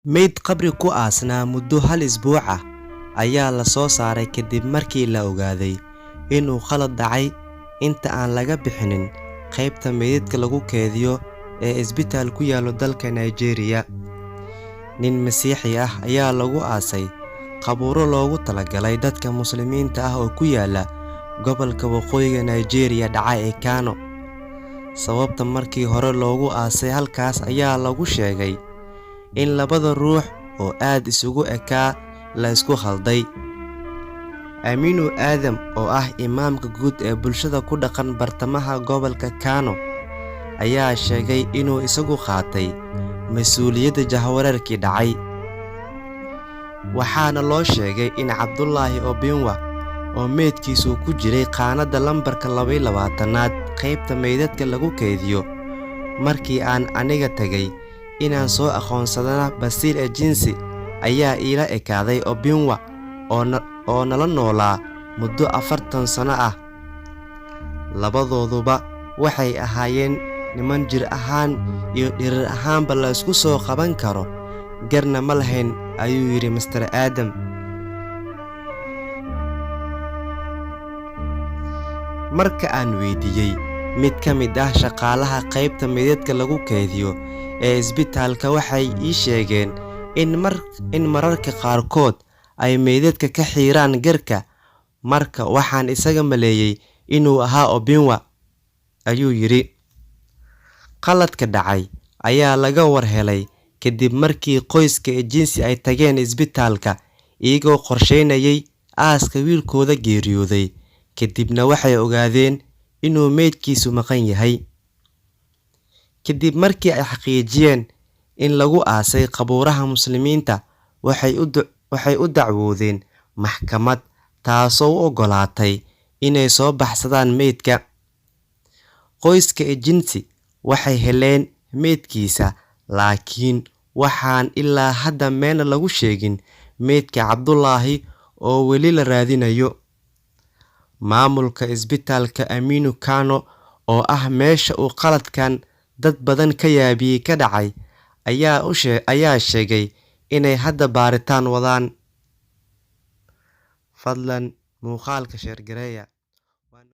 Mayd qabri ku aasnaa muddo hal isbuuc ah ayaa la soo saaray kadib markii la ogaaday inuu khalad dhacay inta aan laga bixinin qaybta meydadka lagu keydiyo ee isbitaal ku yaalo dalka Nigeria. Nin Masiixi ah ayaa lagu aasay qabuuro loogu talagalay dadka Muslimiinta ah oo ku yaala gobolka waqooyiga Nigeria dhaca ee Kano. Sababta markii hore loogu aasay halkaas ayaa lagu sheegay in labada ruux oo aad isugu ekaa la isku khalday. Aminu Adam oo ah imaamka guud ee bulshada ku dhaqan bartamaha gobolka Kano ayaa sheegay inuu isagu qaatay mas'uuliyadda jahwareerkii dhacay. Waxaana loo sheegay in Cabdullaahi Obinwa oo meydkiisu ku jiray qaanada lambarka 22aad qaybta meydadka lagu keydiyo. Markii aan aniga tagay inaan soo aqoonsadana Basil Ejinsi ayaa ila ekaaday Obinwa oo nala noolaa muddo 40 sano ah. Labadooduba waxay ahaayeen niman jir ahaan iyo dhirir ahaanba la isku soo qaban karo, garna ma lahayn, ayuu yiri Mr. Adam. Marka aan weydiiyey mid ka mid ah shaqaalaha qaybta meydadka lagu keydiyo ee isbitaalka, waxay ii sheegeen in mararka qaarkood ay meydadka ka xiiraan garka. Marka waxaan isaga maleeyay inuu ahaa Obinwa, ayuu yiri. Qaladka dhacay ayaa laga war helay kadib markii qoyska Ejinsi ay tageen isbitaalka iyagoo qorsheynayay aaska wiilkooda geeriyooday. Kadibna waxay ogaadeen inuu meydkiisu maqan yahay. Kadib markii ay xaqiijiyeen in lagu aasay qabuuraha Muslimiinta, waxay u dacwoodeen maxkamad taasoo u ogolaatay inay soo baxsadaan meydka. Qoyska Ejinsi waxay heleen meydkiisa, laakiin waxaan ilaa hadda meena lagu sheegin meydka Cabdullaahi oo weli la raadinayo. Maamulka isbitaalka Aminu Kano oo ah meesha uu qaladkan dad badan ka yaabiyay ka dhacay ayaa sheegay inay hadda baaritaan wadaan. Fadlan muuqaalka share gareeya.